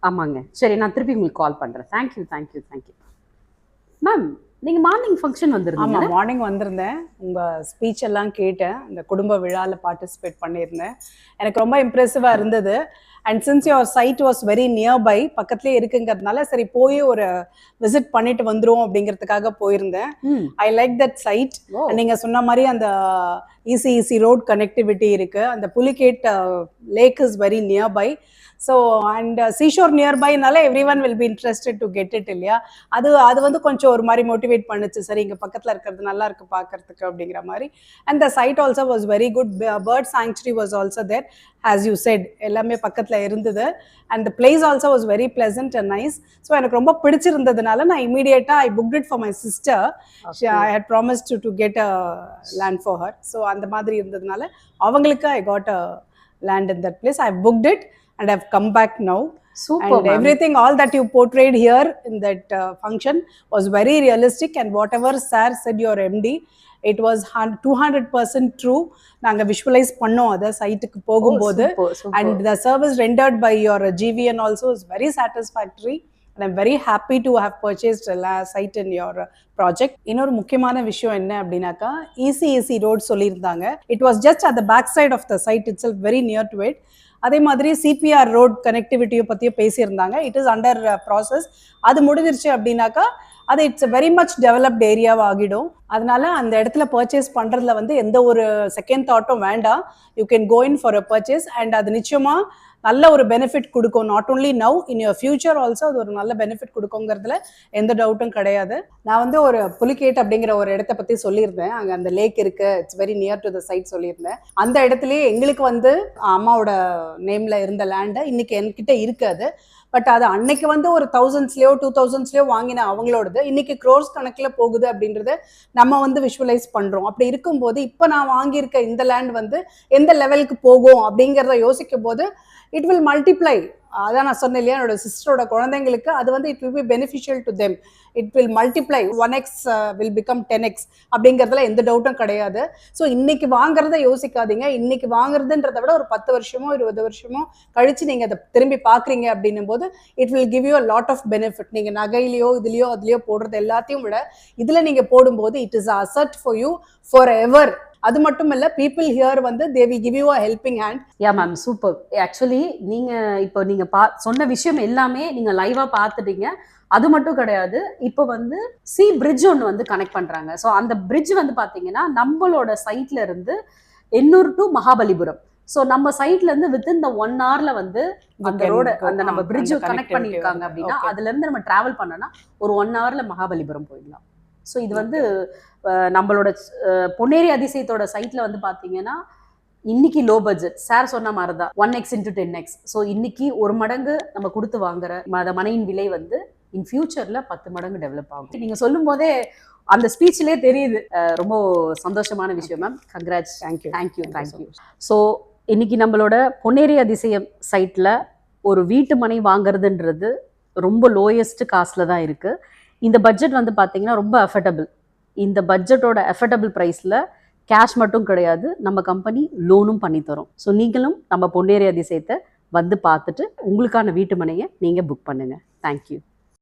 ஆமாங்க. சரி, நான் திருப்பி உங்களுக்கு கால் பண்றேன். தேங்க்யூ. மேம், நீங்க மார்னிங் ஃபங்க்ஷன் வந்திருந்தீங்க. ஆமாம், மார்னிங் வந்திருந்தேன். உங்கள் ஸ்பீச் எல்லாம் கேட்டேன். இந்த குடும்ப விழாவில் பார்ட்டிசிபேட் பண்ணியிருந்தேன். எனக்கு ரொம்ப இம்ப்ரெசிவாக இருந்தது. And since your site was very nearby, பக்கத்துலேயே இருக்குங்கிறதுனால சரி போய் ஒரு விசிட் பண்ணிட்டு வந்துடும் அப்படிங்கிறதுக்காக போயிருந்தேன். I like that site. நீங்கள் சொன்ன மாதிரி அந்த ஈசி ரோட் கனெக்டிவிட்டி இருக்குது. அந்த Pulicat lake is very nearby. So and seashore நியர்பைனால everyone will be interested to get it இல்லையா? அது வந்து கொஞ்சம் ஒரு மாதிரி மோட்டிவேட் பண்ணுச்சு. சரி, இங்கே பக்கத்தில் இருக்கிறது நல்லா இருக்குது பார்க்கறதுக்கு அப்படிங்கிற மாதிரி. And the site also was very good. Bird sanctuary was also there, as you said. எல்லாமே பக்கத்தில் இருந்தது. And the place also was very pleasant and nice. So எனக்கு ரொம்ப பிடிச்சிருந்ததுனால நான் இமீடியட்டாக I booked it for my sister. I had promised to get a land for her. So அந்த மாதிரி இருந்ததுனால அவங்களுக்கு I got a land in that place. I booked it and I've come back now. Super, and everything, all that you portrayed here in that function was very realistic, and whatever sir said, your MD, it was 200% true. நாங்க visualize பண்ணோம் அத சைட்டுக்கு போகும்போது. And the service rendered by your GVN also is very satisfactory, and I'm very happy to have purchased a site in your project. இன்னொரு முக்கியமான விஷயம் என்ன அப்படின்னாக்கா, EC road சொல்லியிருந்தாங்க. It was just at the back side of the site itself, very near to it. அதே மாதிரி CPR road கனெக்டிவிட்டியை பற்றியும் பேசியிருந்தாங்க. It is under process. அது முடிஞ்சிருச்சு அப்படின்னாக்கா அது இட்ஸ் வெரி மச் டெவலப்ட் ஏரியாவாக ஆகிடும். அதனால அந்த இடத்துல பர்ச்சேஸ் பண்ணுறதுல வந்து எந்த ஒரு செகண்ட் தாட்டும் வேண்டாம். You can go in for a purchase. And அது நிச்சயமாக நல்ல ஒரு பெனிஃபிட் கொடுக்கும். Not only now, in your future also அது ஒரு நல்ல பெனிஃபிட் கொடுக்குங்கிறதுல எந்த டவுட்டும் கிடையாது. நான் வந்து ஒரு புலிகேட் அப்படிங்கிற ஒரு இடத்த பற்றி சொல்லியிருந்தேன். அங்கே அந்த லேக் இருக்குது, it's very near to the site சொல்லியிருந்தேன். அந்த இடத்துலயே எங்களுக்கு வந்து அம்மாவோட நேமில் இருந்த லேண்டை இன்னைக்கு என்கிட்ட இருக்காது. பட் அது அன்னைக்கு வந்து ஒரு 1000s 2000s வாங்கின அவங்களோடது இன்னைக்கு க்ரோர்ஸ் கணக்கில் போகுது அப்படின்றத நம்ம வந்து விஷுவலைஸ் பண்ணுறோம். அப்படி இருக்கும்போது இப்போ நான் வாங்கியிருக்க இந்த லேண்ட் வந்து எந்த லெவலுக்கு போகும் அப்படிங்கிறத யோசிக்கும் போது இட் வில் மல்டிப்ளை. அதான் நான் சொன்னேன் இல்லையா, என்னோட சிஸ்டரோட குழந்தைங்களுக்கு அது வந்து it will be beneficial to them. It will multiply. 1x will become 10x அப்படிங்கிறதுல எந்த டவுட்டும் கிடையாது. ஸோ இன்னைக்கு வாங்குறத யோசிக்காதீங்க. இன்னைக்கு வாங்குறதுன்றதை விட ஒரு 10 வருஷமோ 20 வருஷமோ கழிச்சு நீங்கள் அதை திரும்பி பார்க்குறீங்க அப்படின்னும் போது it will give you a lot of benefit. நீங்கள் நகையிலையோ இதுலையோ அதுலையோ போடுறது எல்லாத்தையும் விட இதில் நீங்கள் போடும்போது it is asset for you for ever. அது மட்டும் இல்ல, பீப்புள் ஹியர் வந்து they will give you a helping hand. Yeah ma'am, super. Actually நீங்க சொன்ன விஷயம் எல்லாமே நீங்க லைவா பார்த்துட்டீங்க. அது மட்டும் கிடையாது, இப்போ வந்து பிரிட்ஜ் ஒன்று வந்து கனெக்ட் பண்றாங்க. ஸோ அந்த பிரிட்ஜ் வந்து பாத்தீங்கன்னா நம்மளோட சைட்ல இருந்து எண்ணூர் டு மகாபலிபுரம். ஸோ நம்ம சைட்ல இருந்து வித்தின் இந்த 1 hourல வந்து அந்த ரோடு அந்த நம்ம பிரிட்ஜ் கனெக்ட் பண்ணியிருக்காங்க அப்படின்னா அதுல இருந்து நம்ம டிராவல் பண்ணோம்னா ஒரு 1 hourல மகாபலிபுரம் போயிடலாம். ஸோ இது வந்து நம்மளோட பொன்னேரி அதிசயத்தோட சைட்ல வந்து பாத்தீங்கன்னா இன்னைக்கு லோ பட்ஜெட் சார் சொன்ன மாதிரி தான் 1x into 10x. ஸோ இன்னைக்கு 1 மடங்கு நம்ம கொடுத்து வாங்குற மனையின் விலை வந்து இன் ஃபியூச்சர்ல 10 மடங்கு டெவலப் ஆகும். நீங்க சொல்லும் போதே அந்த ஸ்பீச்லேயே தெரியுது. ரொம்ப சந்தோஷமான விஷயம் மேம். கங்க்ராட்ஸ். தேங்க்யூ. ஸோ இன்னைக்கு நம்மளோட பொன்னேரி அதிசயம் சைட்ல ஒரு வீட்டு மனை வாங்குறதுன்றது ரொம்ப லோயஸ்ட் காஸ்ட்ல தான் இருக்கு. இந்த பட்ஜெட் வந்து பாத்தீங்கன்னா ரொம்ப அஃபர்டபுள். இந்த பட்ஜெட்டோட அஃபர்டபுள் ப்ரைஸில் கேஷ் மட்டும் கிடையாது, நம்ம கம்பெனி லோனும் பண்ணி தரோம். ஸோ நீங்களும் நம்ம பொன்னேரி அதிசயத்தை வந்து பார்த்துட்டு உங்களுக்கான வீட்டு மனையை நீங்கள் புக் பண்ணுங்கள். தேங்க்யூ.